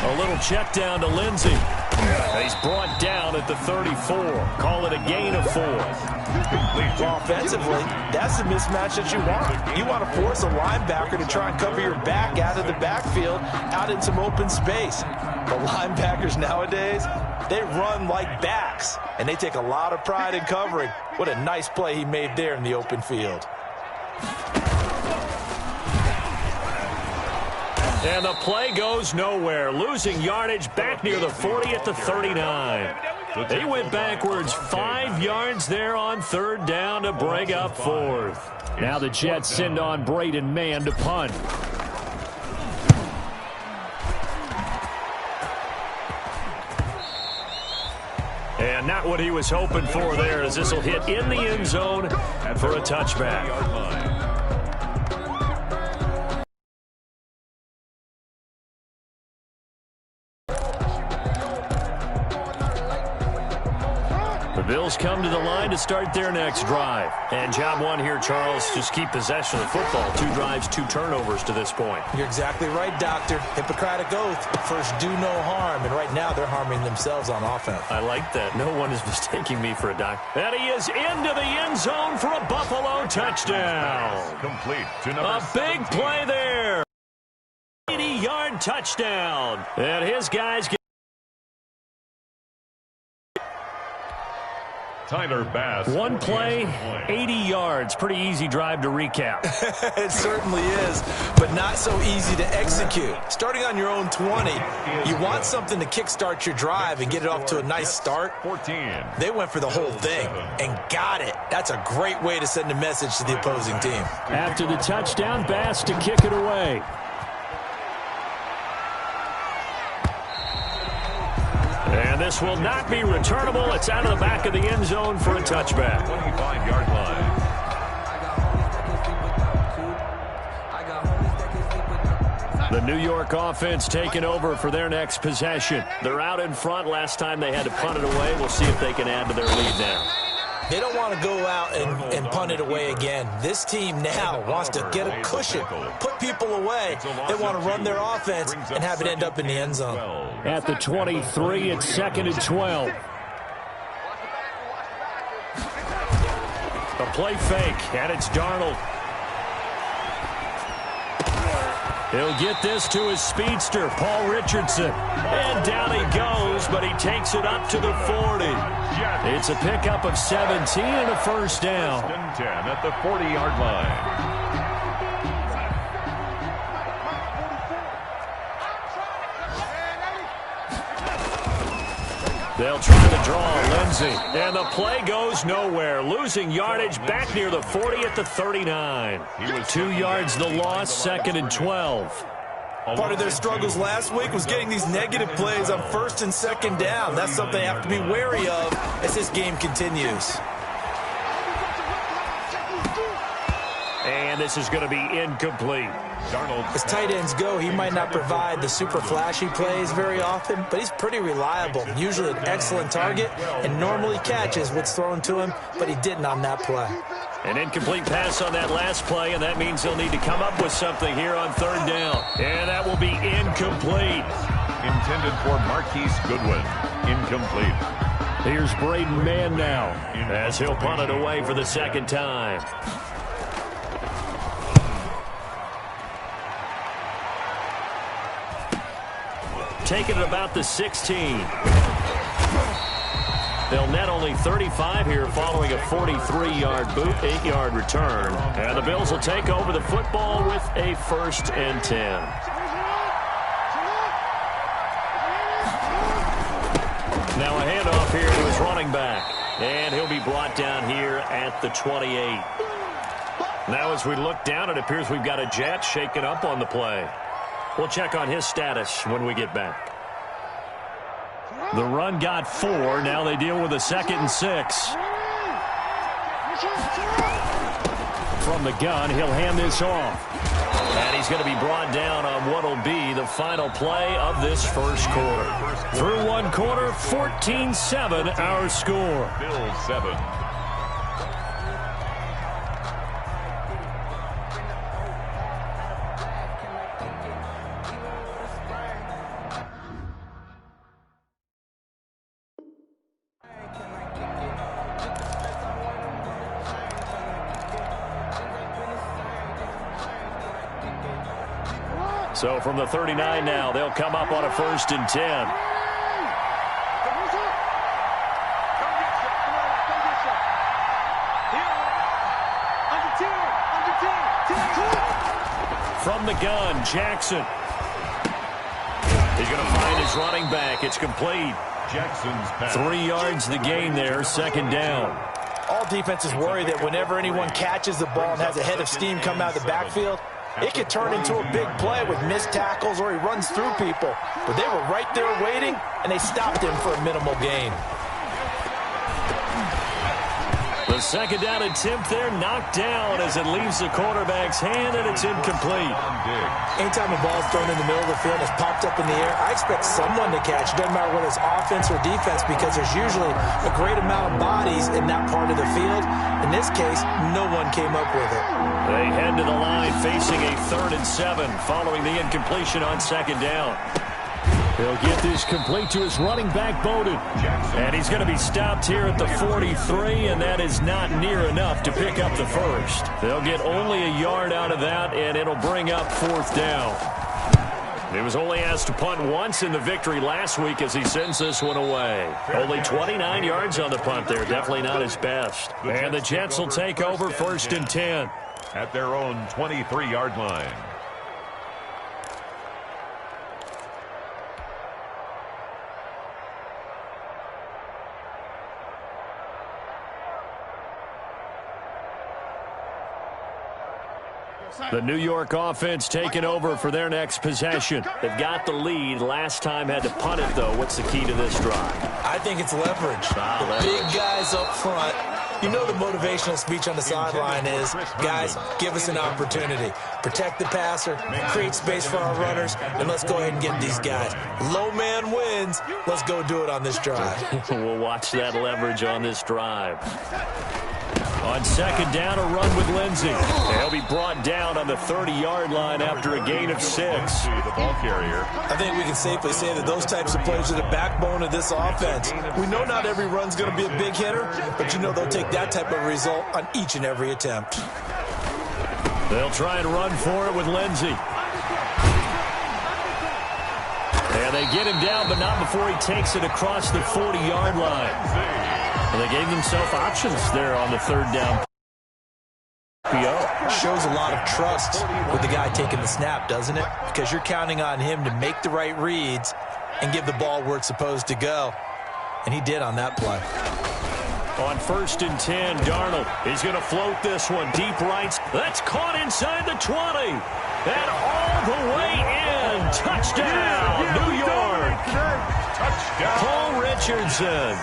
A little check down to Lindsey. He's brought down at the 34. Call it a gain of 4. Offensively, that's the mismatch that you want. You want to force a linebacker to try and cover your back out of the backfield, out in some open space. The linebackers nowadays, they run like backs, and they take a lot of pride in covering. What a nice play he made there in the open field. And the play goes nowhere. Losing yardage back near the 40 at the 39. He went backwards 5 yards there on 3rd down to break up 4th. Now the Jets send on Braden Mann to punt. And not what he was hoping for there, as this will hit in the end zone for a touchback. Bills come to the line to start their next drive. And job one here, Charles, just keep possession of the football. 2 drives, 2 turnovers to this point. You're exactly right, Doctor. Hippocratic oath. First, do no harm. And right now, they're harming themselves on offense. I like that. No one is mistaking me for a doctor. And he is into the end zone for a Buffalo touchdown. Complete to number a big 17. Play there. 80-yard touchdown. And his guys get Tyler Bass. 1 play, 80 yards. Pretty easy drive to recap. It certainly is, but not so easy to execute. Starting on your own 20, you want something to kickstart your drive and get it off to a nice start. 14. They went for the whole thing and got it. That's a great way to send a message to the opposing team. After the touchdown, Bass to kick it away. And this will not be returnable. It's out of the back of the end zone for a touchback. 25-yard line. The New York offense taking over for their next possession. They're out in front. Last time they had to punt it away. We'll see if they can add to their lead now. They don't want to go out and punt it away again. This team now wants to get a cushion, put people away. They want to run their offense and have it end up in the end zone. At the 23, it's 2nd and 12. A play fake, and it's Darnold. He'll get this to his speedster, Paul Richardson. And down he goes, but he takes it up to the 40. It's a pickup of 17 and a first down. 10 at the 40-yard line. They'll try to draw Lindsey. And the play goes nowhere. Losing yardage back near the 40 at the 39. 2 yards the loss, 2nd and 12. Part of their struggles last week was getting these negative plays on 1st and 2nd down. That's something they have to be wary of as this game continues. And this is going to be incomplete. As tight ends go, he might not provide the super flashy plays very often, but he's pretty reliable. Usually an excellent target and normally catches what's thrown to him, but he didn't on that play. An incomplete pass on that last play, and that means he'll need to come up with something here on 3rd down. And that will be incomplete. Intended for Marquise Goodwin. Incomplete. Here's Braden Mann now, as he'll punt it away for the 2nd time. Taking it about the 16. They'll net only 35 here following a 43-yard boot, 8-yard return. And the Bills will take over the football with a 1st and 10. Now a handoff here to his running back. And he'll be brought down here at the 28. Now as we look down, it appears we've got a Jet shaking up on the play. We'll check on his status when we get back. The run got 4. Now they deal with a 2nd and 6. From the gun, he'll hand this off. And he's going to be brought down on what will be the final play of this first quarter. Through one quarter, 14-7 our score. Bills 7. So from the 39 now, they'll come up on a 1st and 10. From the gun, Jackson. He's going to find his running back. It's complete. Jackson's pass. 3 yards the gain there, 2nd down. All defenses worry that whenever anyone catches the ball and has a head of steam come out of the backfield, it could turn into a big play with missed tackles or he runs through people. But they were right there waiting, and they stopped him for a minimal gain. The 2nd down attempt there knocked down as it leaves the quarterback's hand, and it's incomplete. Anytime a ball is thrown in the middle of the field and is popped up in the air, I expect someone to catch. It doesn't matter whether it's offense or defense because there's usually a great amount of bodies in that part of the field. In this case, no one came up with it. They head to the line facing a 3rd and 7 following the incompletion on 2nd down. He'll get this complete to his running back, Bowden. And he's going to be stopped here at the 43, and that is not near enough to pick up the 1st. They'll get only a yard out of that, and it'll bring up 4th down. He was only asked to punt once in the victory last week as he sends this one away. Only 29 yards on the punt there. Definitely not his best. And the Jets will take over 1st and 10. At their own 23-yard line. The New York offense taking over for their next possession. They've got the lead. Last time had to punt it, though. What's the key to this drive? I think it's leverage. The big guys up front. You know the motivational speech on the sideline is, guys, give us an opportunity. Protect the passer, create space for our runners, and let's go ahead and get these guys. Low man wins. Let's go do it on this drive. We'll watch that leverage on this drive. On 2nd down, a run with Lindsey. He'll be brought down on the 30-yard line after a gain of 6. The ball carrier. I think we can safely say that those types of plays are the backbone of this offense. We know not every run's going to be a big hitter, but you know they'll take that type of result on each and every attempt. They'll try and run for it with Lindsey. And they get him down, but not before he takes it across the 40-yard line. And they gave themselves options there on the 3rd down. Shows a lot of trust with the guy taking the snap, doesn't it? Because you're counting on him to make the right reads and give the ball where it's supposed to go. And he did on that play. On 1st and 10, Darnold. He's going to float this one deep right. That's caught inside the 20. And all the way in. Touchdown, New York. Touchdown. Paul Richardson.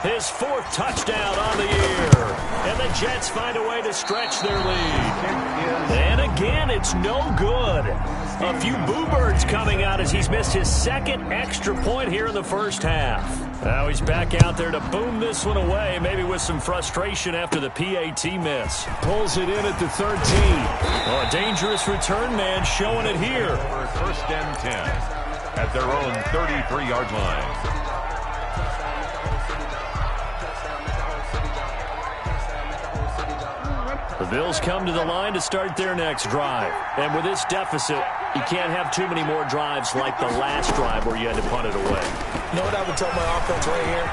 His 4th touchdown on the year. And the Jets find a way to stretch their lead. And again, it's no good. A few boo birds coming out as he's missed his 2nd extra point here in the 1st half. Now he's back out there to boom this one away, maybe with some frustration after the PAT miss. Pulls it in at the 13. Oh, a dangerous return man showing it here. 1st and 10 at their own 33-yard line. The Bills come to the line to start their next drive. And with this deficit, you can't have too many more drives like the last drive where you had to punt it away. You know what I would tell my offense right here?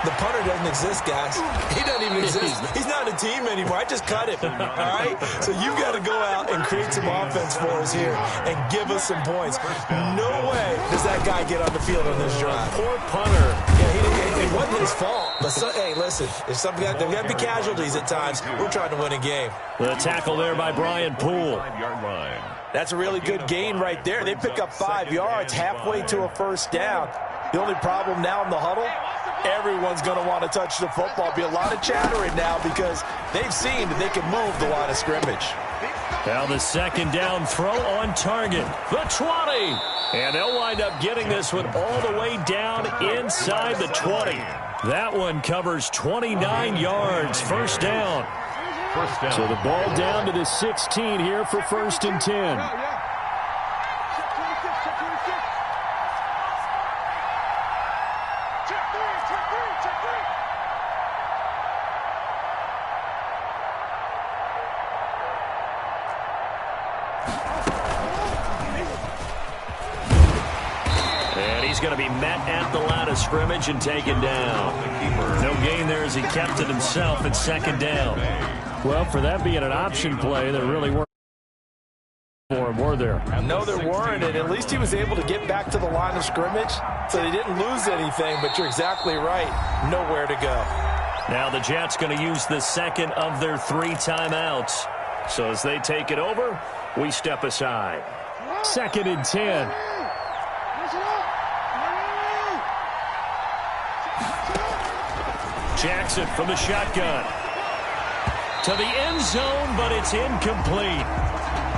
The punter doesn't exist, guys. He doesn't even exist. He's not a team anymore. I just cut him, all right? So you got to go out and create some offense for us here and give us some points. No way does that guy get on the field on this drive. Poor punter. Yeah, it wasn't his fault. But, hey, listen, there's got to be casualties at times. We're trying to win a game. The tackle there by Brian Poole. 5-yard line. That's a really good gain right there. They pick up 5 yards halfway to a 1st down. The only problem now in the huddle, everyone's going to want to touch the football. Be a lot of chattering now because they've seen that they can move the line of scrimmage. Now the 2nd down throw on target. The 20. And they'll wind up getting this one all the way down inside the 20. That one covers 29 yards. 1st down. So the ball down to the 16 here for 1st and 10. he's going to be met at the line of scrimmage and taken down. No gain there as he kept it himself at second down. Well, for that being an option play, there really weren't for him, were there? No, there weren't, and at least he was able to get back to the line of scrimmage, so they didn't lose anything, but you're exactly right. Nowhere to go. Now the Jets going to use the second of their 3 timeouts. So as they take it over, we step aside. 2nd and 10. Jackson from the shotgun. To the end zone, but it's incomplete.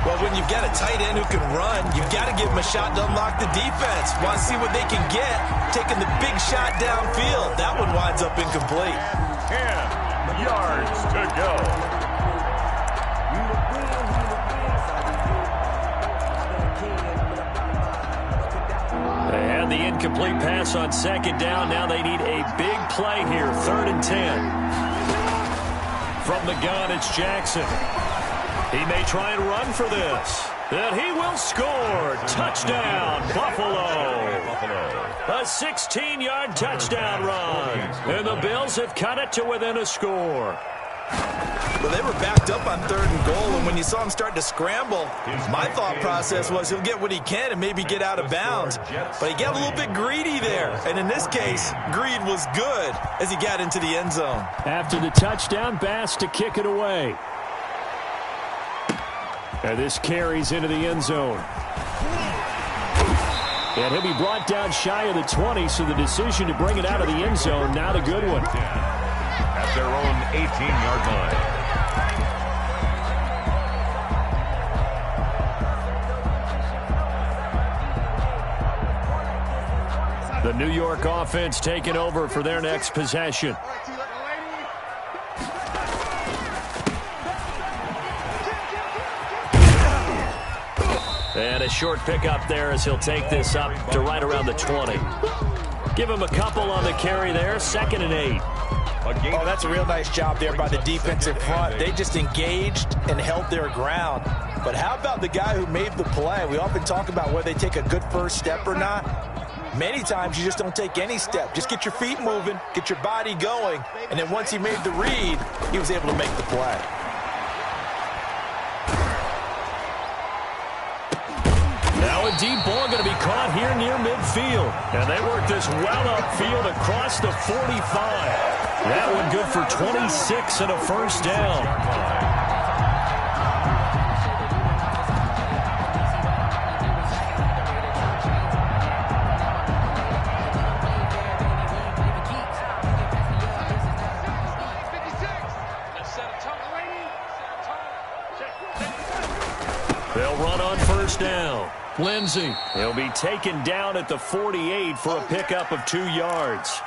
Well, when you've got a tight end who can run, you've got to give him a shot to unlock the defense. Want to see what they can get, taking the big shot downfield. That one winds up incomplete. 10 yards to go. They had the incomplete pass on second down. Now they need a big play here, 3rd and 10. From the gun, it's Jackson. He may try and run for this. And he will score. Touchdown, Buffalo. A 16-yard touchdown run. And the Bills have cut it to within a score. Well, they were backed up on 3rd and goal, and when you saw him start to scramble, my thought process was he'll get what he can and maybe get out of bounds. But he got a little bit greedy there, and in this case, greed was good as he got into the end zone. After the touchdown, Bass to kick it away. And this carries into the end zone. And he'll be brought down shy of the 20, so the decision to bring it out of the end zone, not a good one. At their own 18-yard line. The New York offense taking over for their next possession. And a short pickup there as he'll take this up to right around the 20. Give him a couple on the carry there, 2nd and 8. Oh, that's a real nice job there by the defensive front. They just engaged and held their ground. But how about the guy who made the play? We often talk about whether they take a good first step or not. Many times you just don't take any step. Just get your feet moving, get your body going, and then once he made the read, he was able to make the play. Now a deep ball going to be caught here near midfield. And they work this well upfield across the 45. That one good for 26 and a first down. They'll run on first down. Lindsey. He'll be taken down at the 48 for a pickup of 2 yards.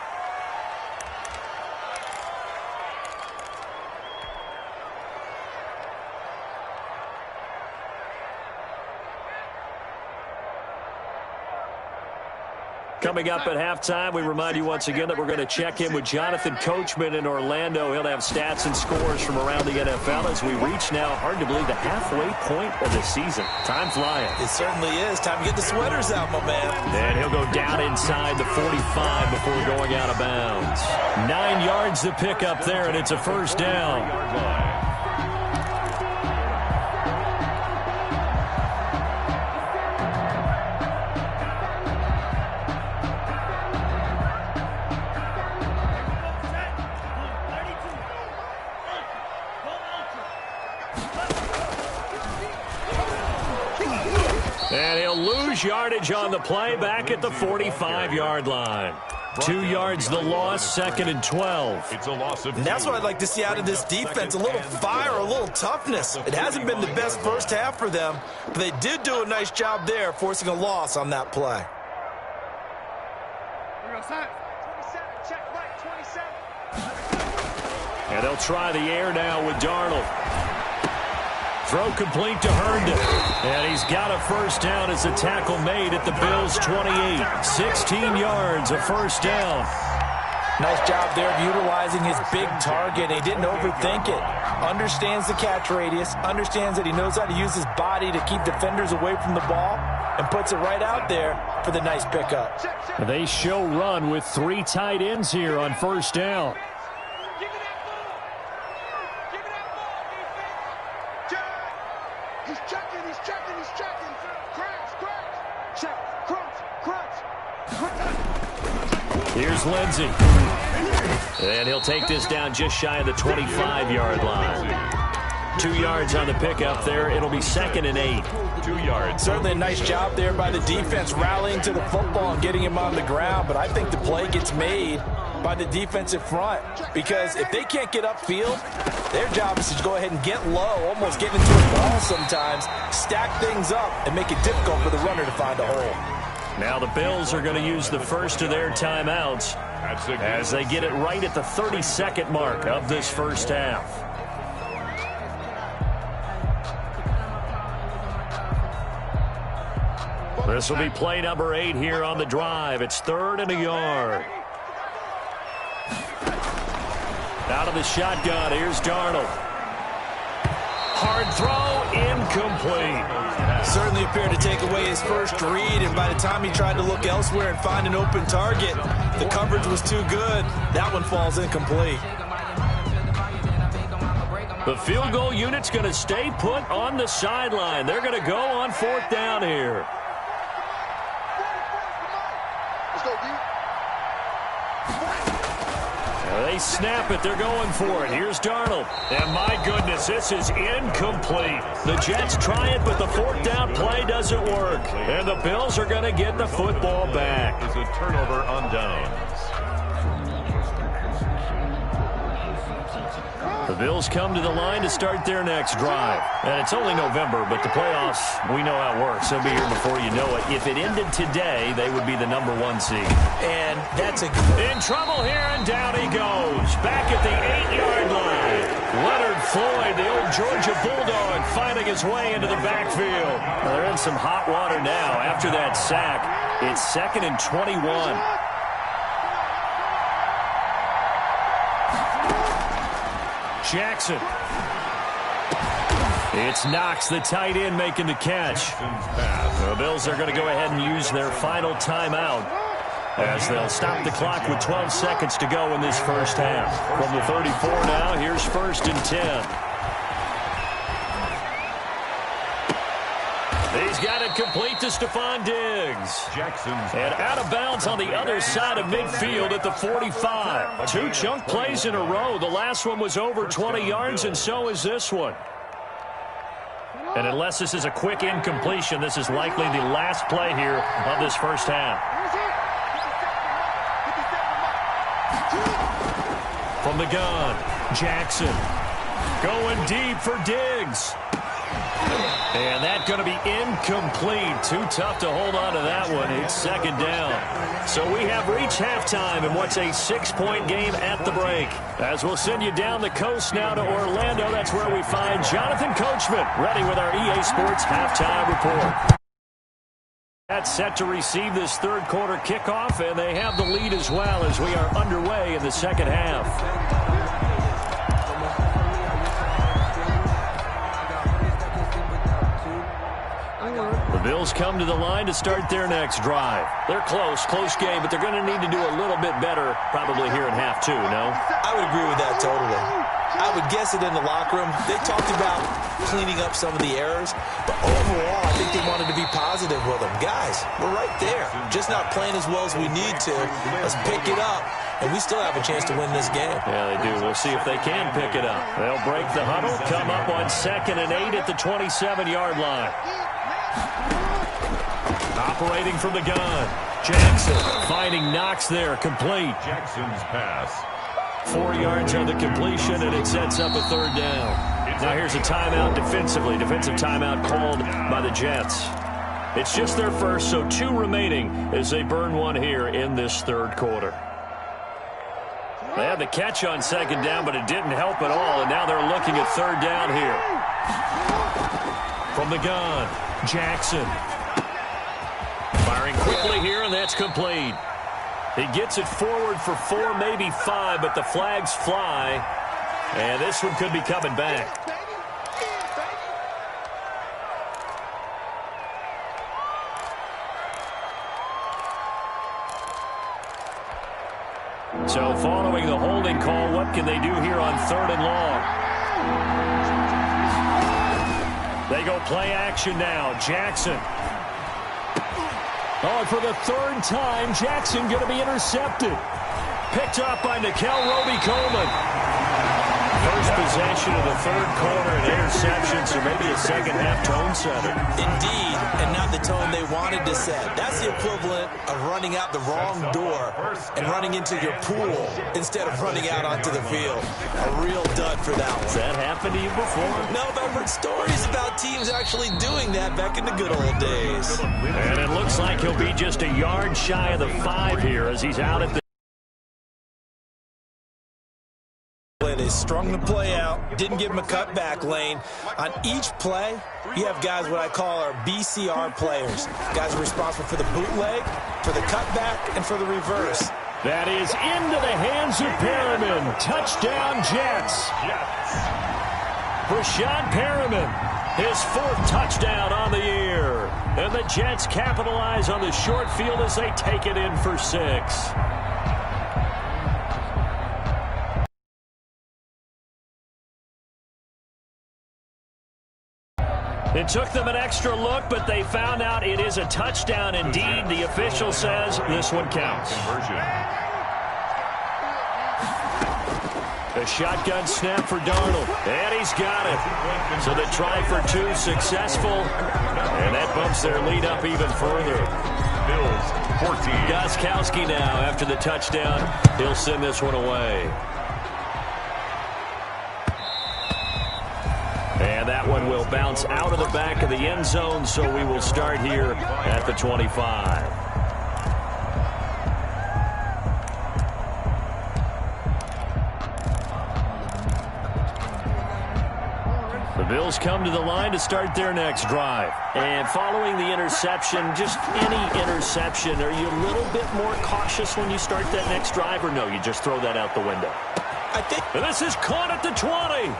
Coming up at halftime, we remind you once again that we're going to check in with Jonathan Coachman in Orlando. He'll have stats and scores from around the NFL as we reach now, hard to believe, the halfway point of the season. Time flying. It certainly is. Time to get the sweaters out, my man. And he'll go down inside the 45 before going out of bounds. 9 yards to pick up there, and it's a first down. And he'll lose yardage on the play back at the 45-yard line. 2 yards the loss, 2nd and 12. It's a loss of And that's what I'd like to see out of this defense, a little fire, a little toughness. It hasn't been the best first half for them, but they did do a nice job there, forcing a loss on that play. And they'll try the air now with Darnold. Throw complete to Herndon. And he's got a first down as the tackle made at the Bills' 28. 16 yards, a first down. Nice job there of utilizing his big target. He didn't overthink it. Understands the catch radius. Understands that he knows how to use his body to keep defenders away from the ball. and puts it right out there for the nice pickup. They show run with 3 tight ends here on first down. He's checking. Check, crunch. Here's Lindsey. And he'll take this down just shy of the 25-yard line. 2 yards on the pickup there. It'll be 2nd and 8. 2 yards. Certainly a nice job there by the defense rallying to the football and getting him on the ground, but I think the play gets made by the defensive front, because if they can't get upfield, their job is to go ahead and get low, almost get into a ball sometimes, stack things up, and make it difficult for the runner to find a hole. Now the Bills are going to use the first of their timeouts as they get it right at the 32nd mark of this first half. This will be play number 8 here on the drive. It's 3rd and a yard. Out of the shotgun, here's Darnold. Hard throw, incomplete. Certainly appeared to take away his first read, and by the time he tried to look elsewhere and find an open target, the coverage was too good. That one falls incomplete. The field goal unit's going to stay put on the sideline. They're going to go on 4th down here. Let's go, D. They snap it. They're going for it. Here's Darnold. And my goodness, this is incomplete. The Jets try it, but the 4th down play doesn't work. And the Bills are going to get the football back. Is a turnover on downs. The Bills come to the line to start their next drive. And it's only November, but the playoffs, we know how it works. They'll be here before you know it. If it ended today, they would be the number 1 seed. And that's in trouble here, and down he goes. Back at the 8-yard line. Leonard Floyd, the old Georgia Bulldog, finding his way into the backfield. Well, they're in some hot water now. After that sack, it's 2nd and 21. Jackson. It's Knox, the tight end, making the catch. The Bills are going to go ahead and use their final timeout as they'll stop the clock with 12 seconds to go in this first half. From the 34 now, here's 1st and 10. He's got it complete to Stephon Diggs. And out of bounds on the other side of midfield at the 45. 2 chunk plays in a row. The last one was over 20 yards, and so is this one. And unless this is a quick incompletion, this is likely the last play here of this first half. From the gun, Jackson going deep for Diggs. And that's going to be incomplete. Too tough to hold on to that one. It's 2nd down. So we have reached halftime in what's a 6-point game at the break. As we'll send you down the coast now to Orlando, that's where we find Jonathan Coachman, ready with our EA Sports Halftime Report. That's set to receive this 3rd quarter kickoff, and they have the lead as well as we are underway in the 2nd half. The Bills come to the line to start their next drive. They're close game, but they're going to need to do a little bit better probably here in half 2, no? I would agree with that totally. I would guess it in the locker room. They talked about cleaning up some of the errors, but overall, I think they wanted to be positive with them. Guys, we're right there. Just not playing as well as we need to. Let's pick it up, and we still have a chance to win this game. Yeah, they do. We'll see if they can pick it up. They'll break the huddle, come up on 2nd and 8 at the 27-yard line. Operating from the gun, Jackson finding Knox there, complete. Jackson's pass. 4 yards on the completion, and it sets up a 3rd down. Now here's a timeout defensively. Defensive timeout called by the Jets. It's just their first, so 2 remaining as they burn one here in this 3rd quarter. They had the catch on 2nd down, but it didn't help at all, and now they're looking at 3rd down here. From the gun, Jackson. Firing quickly here, and that's complete. He gets it forward for 4, maybe 5, but the flags fly, and this one could be coming back. So following the holding call, what can they do here on 3rd and long? They go play action now. Jackson. Oh, for the 3rd time, Jackson going to be intercepted. Picked up by Nickel Roby-Coleman. First possession of the 3rd quarter, an interception, so maybe a second-half tone setter. Indeed, and not the tone they wanted to set. That's the equivalent of running out the wrong door and running into your pool instead of running out onto the field. A real dud for that one. Has that happened to you before? No, but I've heard stories about teams actually doing that back in the good old days. And it looks like he'll be just a yard shy of the 5 here as he's out at the... They strung the play out, didn't give him a cutback lane. On each play, you have guys what I call our BCR players. Guys are responsible for the bootleg, for the cutback, and for the reverse. That is into the hands of Perriman. Touchdown, Jets. Rashad Perriman, his 4th touchdown on the year. And the Jets capitalize on the short field as they take it in for 6. It took them an extra look, but they found out it is a touchdown indeed. The official says this one counts. A shotgun snap for Darnold, and he's got it. So the try for 2 successful, and that bumps their lead up even further. Bills 14. Gostkowski now after the touchdown. He'll send this one away. And that one will bounce out of the back of the end zone, so we will start here at the 25. The Bills come to the line to start their next drive. And following the interception, just any interception, are you a little bit more cautious when you start that next drive, or no, you just throw that out the window? I think this is caught at the 20.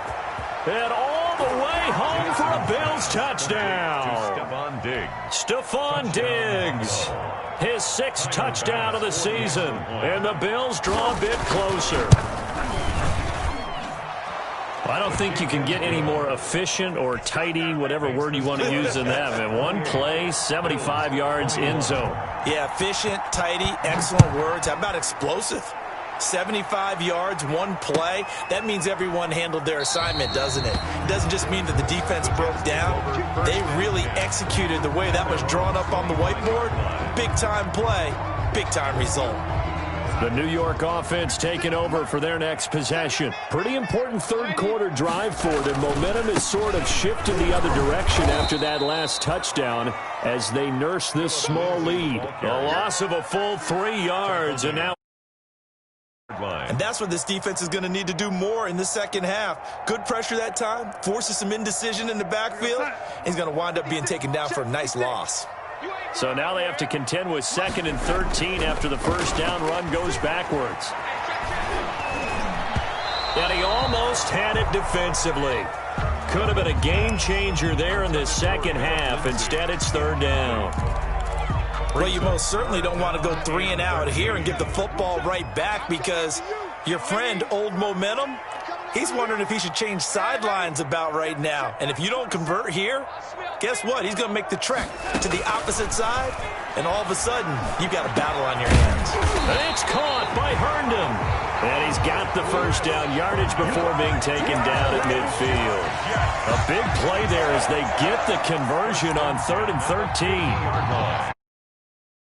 And all the way home for a Bills touchdown. Stephon Diggs. His 6th touchdown of the season. And the Bills draw a bit closer. I don't think you can get any more efficient or tidy, whatever word you want to use in that. Man, one play, 75 yards, end zone. Yeah, efficient, tidy, excellent words. How about explosive? 75 yards, one play. That means everyone handled their assignment, doesn't it? It doesn't just mean that the defense broke down. They really executed the way that was drawn up on the whiteboard. Big-time play, big-time result. The New York offense taking over for their next possession. Pretty important 3rd quarter drive for them. Momentum is sort of shifted the other direction after that last touchdown as they nurse this small lead. A loss of a full 3 yards, and now... And that's what this defense is going to need to do more in the second half. Good pressure that time, forces some indecision in the backfield. He's going to wind up being taken down for a nice loss. So now they have to contend with 2nd and 13 after the first down run goes backwards. And he almost had it defensively. Could have been a game changer there in this second half. Instead, it's 3rd down. Well, you most certainly don't want to go 3 and out here and give the football right back because your friend, Old Momentum, he's wondering if he should change sidelines about right now. And if you don't convert here, guess what? He's going to make the trek to the opposite side, and all of a sudden, you've got a battle on your hands. And it's caught by Herndon. And he's got the first down yardage before being taken down at midfield. A big play there as they get the conversion on 3rd and 13.